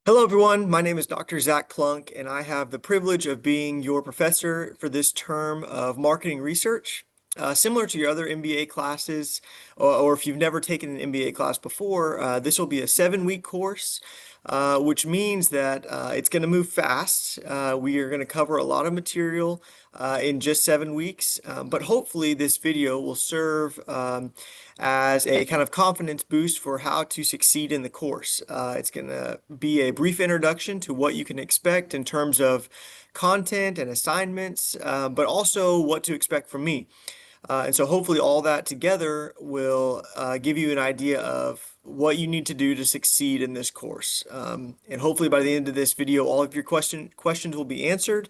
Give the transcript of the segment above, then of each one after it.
Hello, everyone. My name is Dr. Zach Plunk, and I have the privilege of being your professor for this term of marketing research. Similar to your other MBA classes, or if you've never taken an MBA class before, this will be a 7-week course, which means that it's going to move fast. We are going to cover a lot of material in just 7 weeks, but hopefully this video will serve as a kind of confidence boost for how to succeed in the course. It's going to be a brief introduction to what you can expect in terms of content and assignments, but also what to expect from me. And so hopefully all that together will give you an idea of what you need to do to succeed in this course. And hopefully by the end of this video, all of your questions will be answered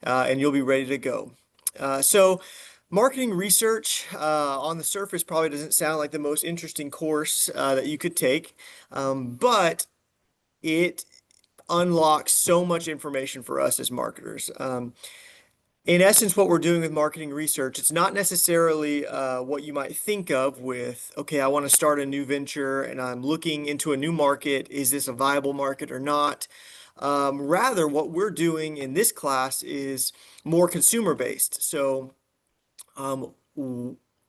and you'll be ready to go. So marketing research on the surface probably doesn't sound like the most interesting course that you could take, but it unlocks so much information for us as marketers. In essence, what we're doing with marketing research, it's not necessarily what you might think of with, okay, I want to start a new venture and I'm looking into a new market. Is this a viable market or not? Rather, what we're doing in this class is more consumer based. So,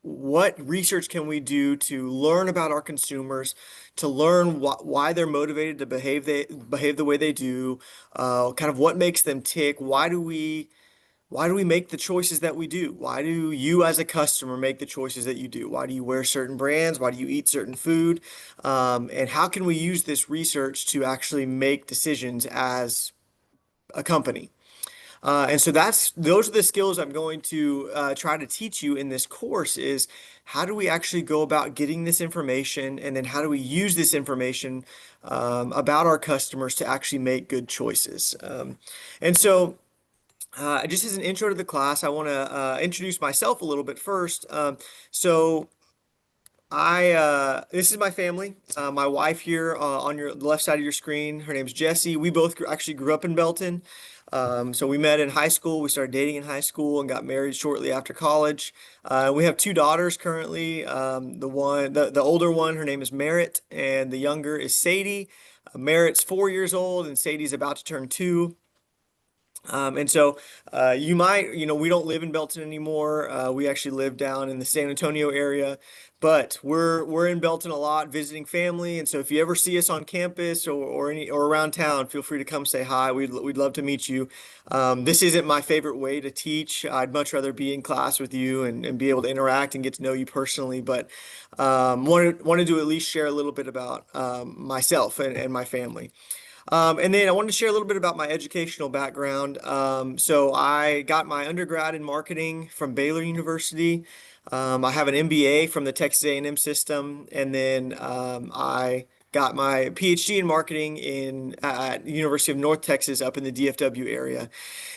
what research can we do to learn about our consumers, to learn why they're motivated to behave the way they do, kind of what makes them tick? Why do we make the choices that we do? Why do you as a customer make the choices that you do? Why do you wear certain brands? Why do you eat certain food? And how can we use this research to actually make decisions as a company? And so those are the skills I'm going to try to teach you in this course is how do we actually go about getting this information, and then how do we use this information about our customers to actually make good choices? And so just as an intro to the class, I want to introduce myself a little bit first. This is my family. My wife here on your left side of your screen, her name's Jessie. We both actually grew up in Belton. So we met in high school. We started dating in high school and got married shortly after college. We have two daughters currently. The older one, her name is Merritt, and the younger is Sadie. Merritt's 4 years old, and Sadie's about to turn 2. And so we don't live in Belton anymore. We actually live down in the San Antonio area, but we're in Belton a lot visiting family. And so if you ever see us on campus or around town, feel free to come say hi. We'd love to meet you. This isn't my favorite way to teach. I'd much rather be in class with you and be able to interact and get to know you personally, but wanted to at least share a little bit about myself and my family. And then I wanted to share a little bit about my educational background. So I got my undergrad in marketing from Baylor University. I have an MBA from the Texas A&M system, and then I got my PhD in marketing at University of North Texas up in the DFW area.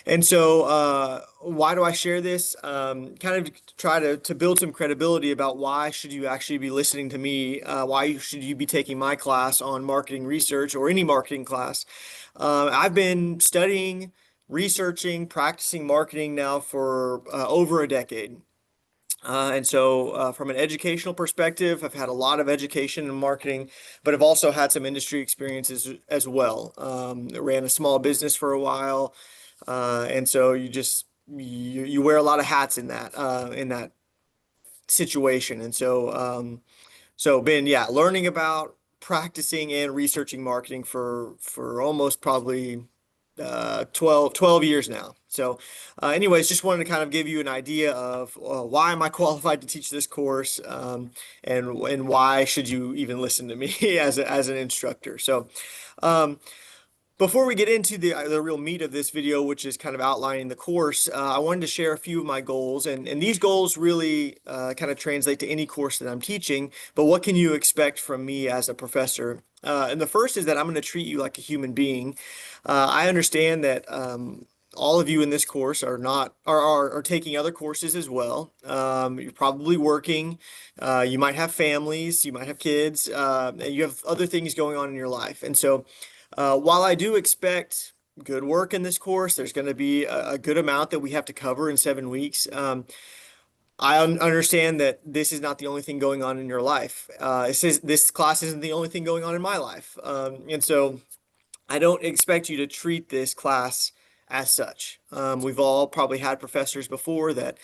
And so why do I share this? Kind of try to build some credibility about why should you actually be listening to me? Why should you be taking my class on marketing research or any marketing class? I've been studying, researching, practicing marketing now for over a decade. And so from an educational perspective, I've had a lot of education in marketing, but I've also had some industry experiences as well. I ran a small business for a while. And so you wear a lot of hats in that situation. And so been, yeah, learning about practicing and researching marketing for almost probably 12 years now. So anyways, just wanted to kind of give you an idea of why am I qualified to teach this course, and why should you even listen to me as an instructor. So before we get into the real meat of this video, which is kind of outlining the course, I wanted to share a few of my goals, and these goals really kind of translate to any course that I'm teaching, but what can you expect from me as a professor? And the first is that I'm going to treat you like a human being. I understand that all of you in this course are taking other courses as well. You're probably working. You might have families, you might have kids, and you have other things going on in your life. And so while I do expect good work in this course, there's going to be a good amount that we have to cover in 7 weeks. I understand that this is not the only thing going on in your life. This class isn't the only thing going on in my life. And so I don't expect you to treat this class as such. We've all probably had professors before that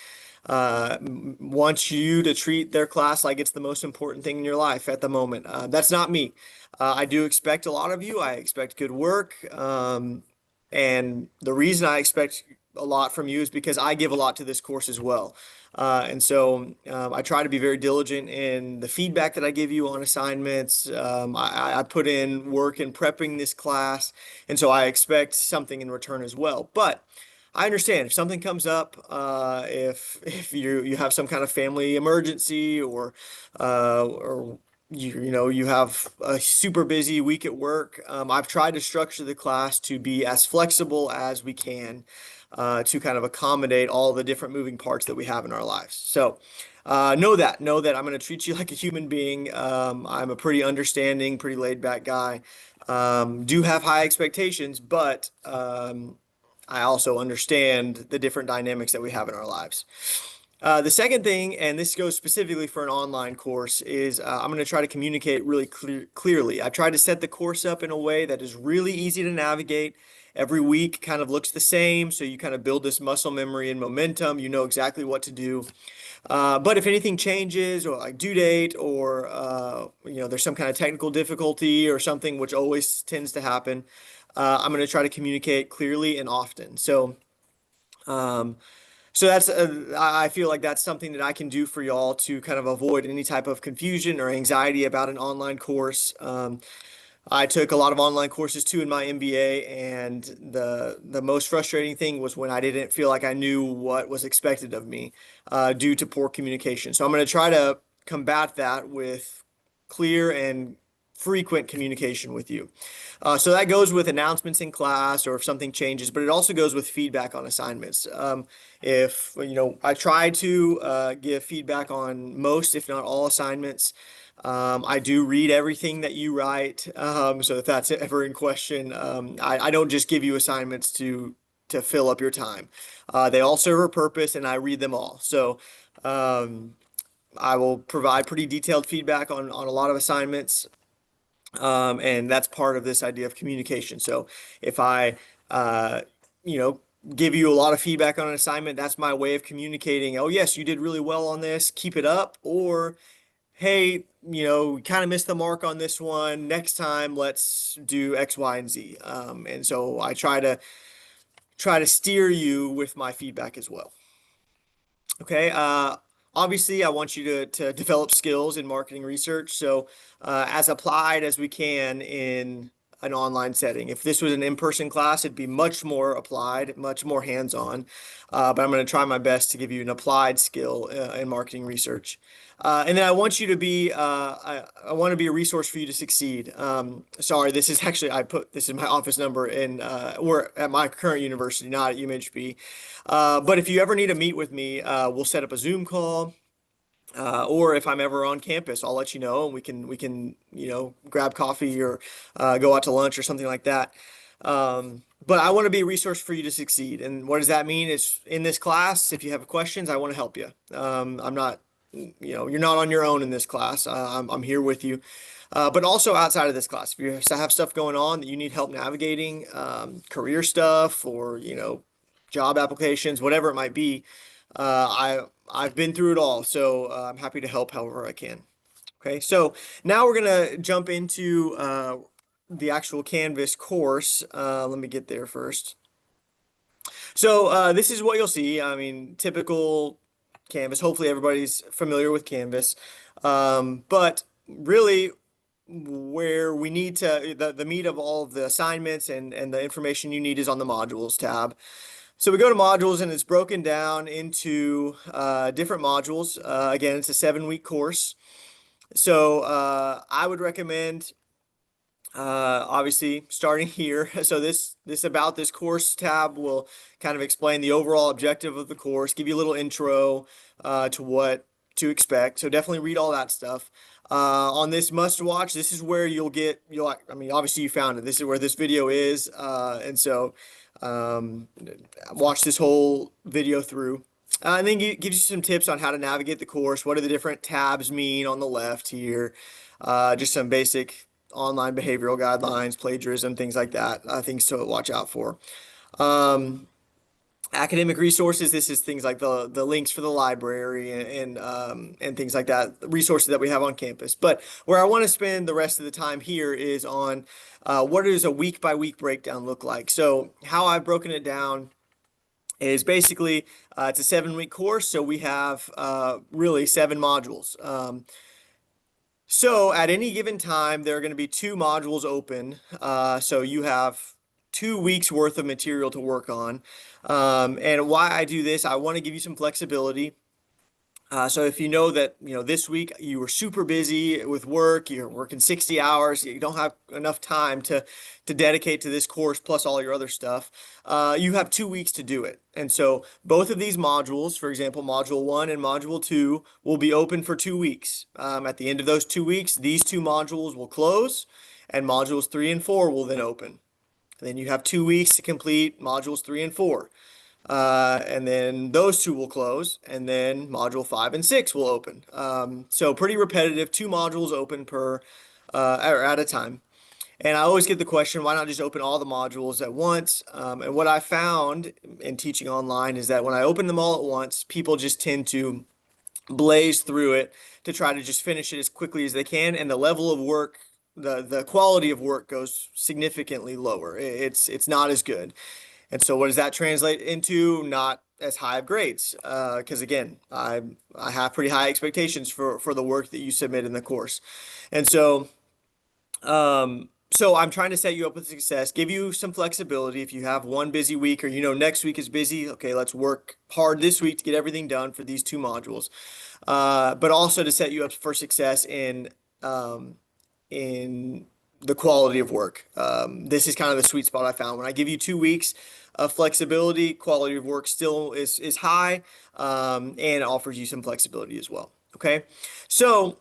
want you to treat their class like it's the most important thing in your life at the moment. That's not me. I do expect a lot of you. I expect good work. And the reason I expect a lot from you is because I give a lot to this course as well. I try to be very diligent in the feedback that I give you on assignments. I put in work in prepping this class, and so I expect something in return as well. But I understand if something comes up, if you have some kind of family emergency or you know you have a super busy week at work. I've tried to structure the class to be as flexible as we can to kind of accommodate all the different moving parts that we have in our lives. So know that I'm going to treat you like a human being. I'm a pretty understanding, pretty laid back guy. Do have high expectations, but I also understand the different dynamics that we have in our lives. The second thing, and this goes specifically for an online course, is I'm going to try to communicate really clearly. I try to set the course up in a way that is really easy to navigate. Every week kind of looks the same, so you kind of build this muscle memory and momentum. You know exactly what to do. But if anything changes, or like due date, or you know, there's some kind of technical difficulty or something, which always tends to happen, I'm going to try to communicate clearly and often. Um, so I feel like that's something that I can do for y'all to kind of avoid any type of confusion or anxiety about an online course. I took a lot of online courses too in my MBA, and the most frustrating thing was when I didn't feel like I knew what was expected of me due to poor communication. So I'm going to try to combat that with clear and frequent communication with you. So that goes with announcements in class or if something changes, but it also goes with feedback on assignments. If, you know, I try to give feedback on most, if not all assignments. I do read everything that you write. So if that's ever in question, I don't just give you assignments to fill up your time. They all serve a purpose and I read them all. So, I will provide pretty detailed feedback on a lot of assignments. And that's part of this idea of communication. So if I, you know, give you a lot of feedback on an assignment, that's my way of communicating. Oh, yes, you did really well on this. Keep it up. Or, hey, you know, kind of missed the mark on this one. Next time, let's do X, Y, and Z. And so I try to steer you with my feedback as well. Okay. Obviously, I want you to develop skills in marketing research. So, as applied as we can in an online setting. If this was an in-person class, it'd be much more applied, much more hands-on. But I'm going to try my best to give you an applied skill in marketing research. And then I want you to be, I want to be a resource for you to succeed. Sorry, this is actually, this is my office number in, we're at my current university, not at UMHB. But if you ever need to meet with me, we'll set up a Zoom call. Or if I'm ever on campus, I'll let you know, and we can you know grab coffee or go out to lunch or something like that. But I want to be a resource for you to succeed. And what does that mean? Is in this class, if you have questions, I want to help you. I'm not, you know, you're not on your own in this class. I'm here with you. But also outside of this class, if you have stuff going on that you need help navigating, career stuff or, you know, job applications, whatever it might be, I've been through it all, so I'm happy to help however I can. Okay, so now we're gonna jump into the actual Canvas course. Let me get there first. So this is what you'll see. I mean, typical Canvas. Hopefully everybody's familiar with Canvas. But really where we need to, the meat of all of the assignments and the information you need is on the modules tab. So we go to modules and it's broken down into different modules. Again, it's a 7-week course. So I would recommend obviously starting here. So this about this course tab will kind of explain the overall objective of the course, give you a little intro to what to expect. So definitely read all that stuff. On this must watch, this is where I mean, obviously you found it. This is where this video is. And so watch this whole video through. And then gives you some tips on how to navigate the course. What do the different tabs mean on the left here? Just some basic online behavioral guidelines, plagiarism, things like that, things to watch out for. Um, Academic resources, this is things like the links for the library and things like that, resources that we have on campus. But where I want to spend the rest of the time here is on what does a week by week breakdown look like. So how I've broken it down is basically it's a 7-week course, so we have really 7 modules. So at any given time, there are going to be 2 modules open. So you have 2 weeks worth of material to work on. And why I do this, I want to give you some flexibility. So if you know that, this week you were super busy with work, you're working 60 hours, you don't have enough time to dedicate to this course plus all your other stuff, you have 2 weeks to do it. And so both of these modules, for example, module 1 and module 2, will be open for 2 weeks. At the end of those 2 weeks, these 2 modules will close and modules 3 and 4 will then open. And then you have 2 weeks to complete modules 3 and 4. And then those 2 will close, and then module 5 and 6 will open. So pretty repetitive, 2 modules open per or at a time. And I always get the question, why not just open all the modules at once? And what I found in teaching online is that when I open them all at once, people just tend to blaze through it to try to just finish it as quickly as they can, and the level of work, the quality of work goes significantly lower. It's not as good. And so what does that translate into? Not as high of grades. Because again, I have pretty high expectations for the work that you submit in the course. And so, so I'm trying to set you up with success, give you some flexibility. If you have one busy week or next week is busy, okay, let's work hard this week to get everything done for these 2 modules. But also to set you up for success in the quality of work. This is kind of the sweet spot I found. When I give you 2 weeks of flexibility, quality of work still is high, and offers you some flexibility as well. Okay, so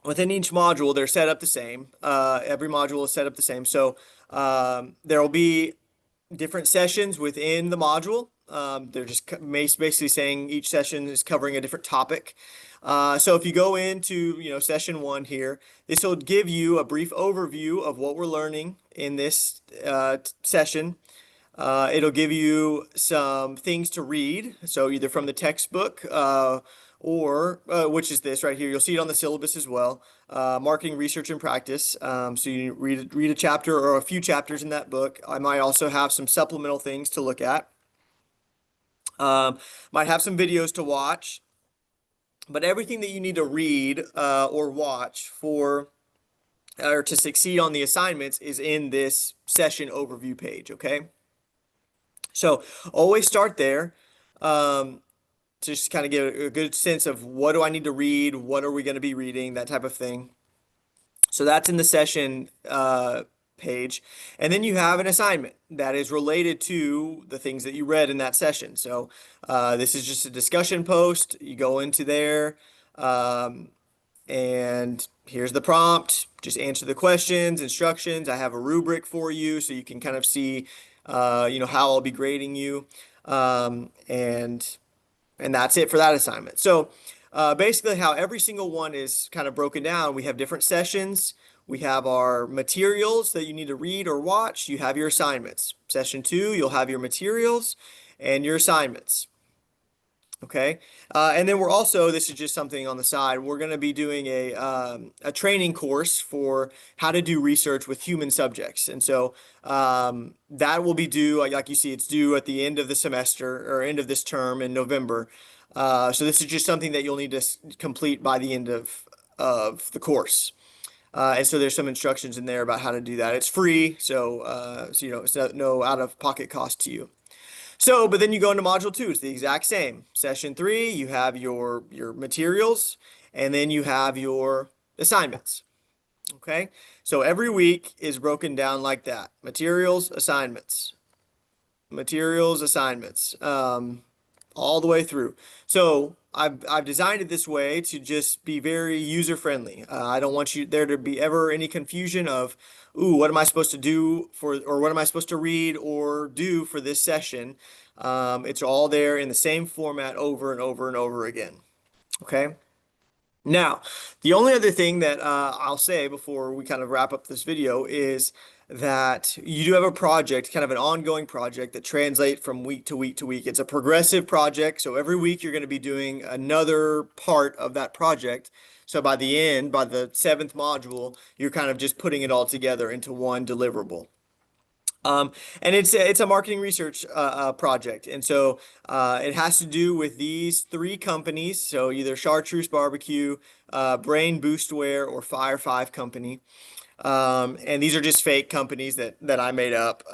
within each module, they're set up the same. Every module is set up the same. So there will be different sessions within the module. They're just basically saying each session is covering a different topic. So if you go into, session 1 here, this will give you a brief overview of what we're learning in this session. It'll give you some things to read. So either from the textbook, or which is this right here. You'll see it on the syllabus as well. Marketing Research and Practice. So you read a chapter or a few chapters in that book. I might also have some supplemental things to look at. Might have some videos to watch. But everything that you need to read or watch or to succeed on the assignments is in this session overview page. Okay. So always start there. Just kind of get a good sense of what do I need to read, what are we going to be reading, that type of thing. So that's in the session page. And then you have an assignment that is related to the things that you read in that session. So this is just a discussion post. You go into there, and here's the prompt. Just answer the questions, instructions. I have a rubric for you so you can kind of see how I'll be grading you. And that's it for that assignment. So basically how every single one is kind of broken down, we have different sessions. We have our materials that you need to read or watch. You have your assignments. Session 2, you'll have your materials and your assignments. Okay. And then we're also, this is just something on the side, we're going to be doing a training course for how to do research with human subjects. And so that will be due, like you see, it's due at the end of the semester or end of this term in November. So this is just something that you'll need to complete by the end of the course. And so there's some instructions in there about how to do that. It's free, so it's no out-of-pocket cost to you. So, but then you go into module 2, it's the exact same. Session 3, you have your materials, and then you have your assignments. Okay, so every week is broken down like that: materials, assignments, materials, assignments, all the way through. So I've designed it this way to just be very user friendly. I don't want there to be ever any confusion of, ooh, what am I supposed to do or what am I supposed to read or do for this session? It's all there in the same format over and over and over again. Okay. Now, the only other thing that I'll say before we kind of wrap up this video is that you do have a project, kind of an ongoing project that translates from week to week to week. It's a progressive project, so every week you're going to be doing another part of that project. So by the end, by the seventh module, you're kind of just putting it all together into one deliverable. Um, and it's a marketing research project, and so it has to do with these three companies. So either Chartreuse Barbecue, Brain Boostware, or Fire Five Company. And these are just fake companies that I made up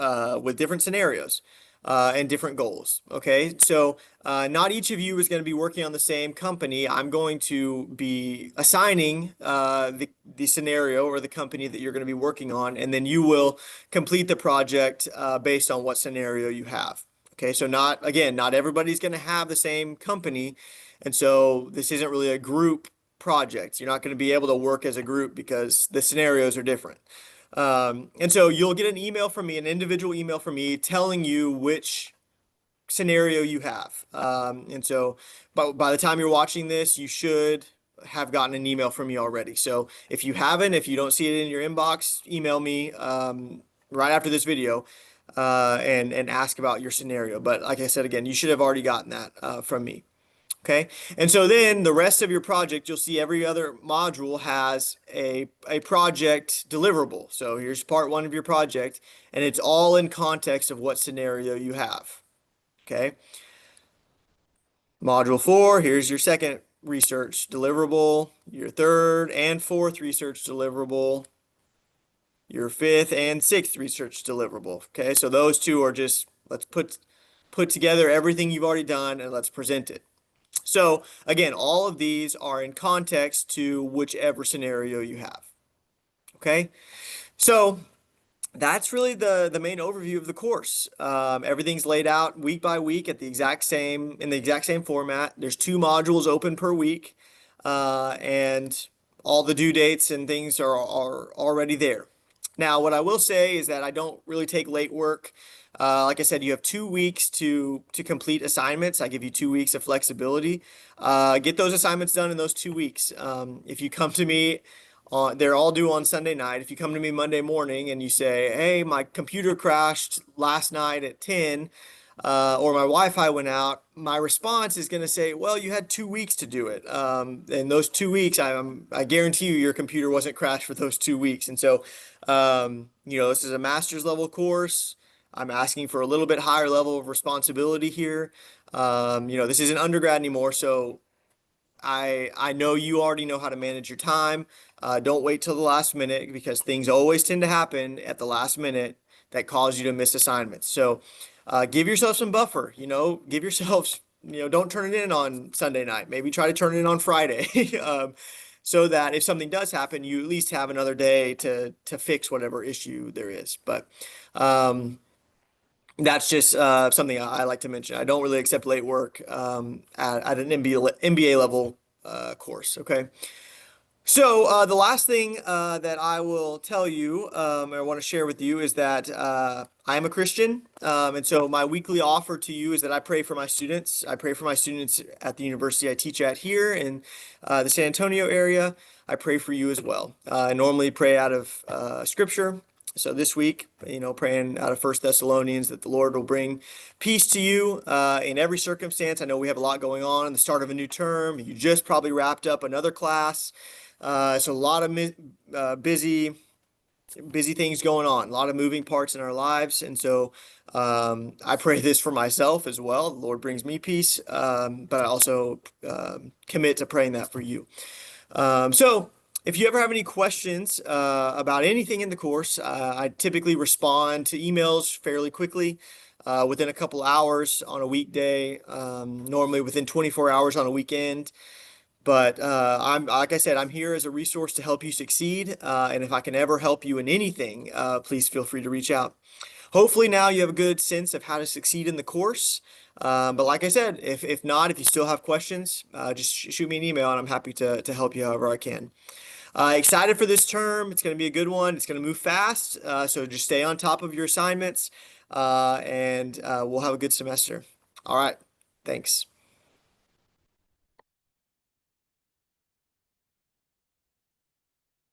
with different scenarios and different goals. Okay, so not each of you is going to be working on the same company. I'm going to be assigning the scenario or the company that you're going to be working on, and then you will complete the project based on what scenario you have. Okay, so not everybody's going to have the same company, and so this isn't really a group project. You're not going to be able to work as a group because the scenarios are different. And so you'll get an email from me, an individual email from me telling you which scenario you have. And so by the time you're watching this, you should have gotten an email from me already. So if you haven't, if you don't see it in your inbox, email me right after this video and ask about your scenario. But like I said, again, you should have already gotten that from me. Okay. And so then the rest of your project, you'll see every other module has a project deliverable. So here's part one of your project, and it's all in context of what scenario you have. Okay. Module four, here's your second research deliverable, your third and fourth research deliverable, your fifth and sixth research deliverable. Okay. So those two are just, let's put together everything you've already done and let's present it. So again, all of these are in context to whichever scenario you have. Okay, so that's really the main overview of the course. Everything's laid out week by week at the exact same in the exact same format. There's two modules open per week, and all the due dates and things are already there. Now, what I will say is that I don't really take late work. Like I said, you have 2 weeks to complete assignments. I give you 2 weeks of flexibility. Get those assignments done in those 2 weeks. If you come to me they're all due on Sunday night. If you come to me Monday morning and you say, "Hey, my computer crashed last night at 10, or my Wi-Fi went out," my response is going to say, "Well, you had 2 weeks to do it. And those 2 weeks, I guarantee you, your computer wasn't crashed for those 2 weeks." And so, this is a master's level course. I'm asking for a little bit higher level of responsibility here. This isn't undergrad anymore, so I know you already know how to manage your time. Don't wait till the last minute because things always tend to happen at the last minute that cause you to miss assignments. So give yourself some buffer, give yourself, don't turn it in on Sunday night. Maybe try to turn it in on Friday. So that if something does happen, you at least have another day to fix whatever issue there is. But that's just something I like to mention. I don't really accept late work at an MBA level course. Okay. So the last thing that I will tell you, I want to share with you, is that I am a Christian, and so my weekly offer to you is that I pray for my students. I pray for my students at the university I teach at here in the San Antonio area. I pray for you as well. I normally pray out of Scripture. So this week, praying out of First Thessalonians that the Lord will bring peace to you in every circumstance. I know we have a lot going on in the start of a new term. You just probably wrapped up another class. So a lot of busy things going on, a lot of moving parts in our lives. And so I pray this for myself as well. The Lord brings me peace, but I also commit to praying that for you. So if you ever have any questions about anything in the course, I typically respond to emails fairly quickly, within a couple hours on a weekday, normally within 24 hours on a weekend. But like I said, I'm here as a resource to help you succeed. And if I can ever help you in anything, please feel free to reach out. Hopefully now you have a good sense of how to succeed in the course. But like I said, if not, if you still have questions, just shoot me an email and I'm happy to help you however I can. Excited for this term. It's going to be a good one. It's going to move fast. So just stay on top of your assignments and we'll have a good semester. All right. Thanks.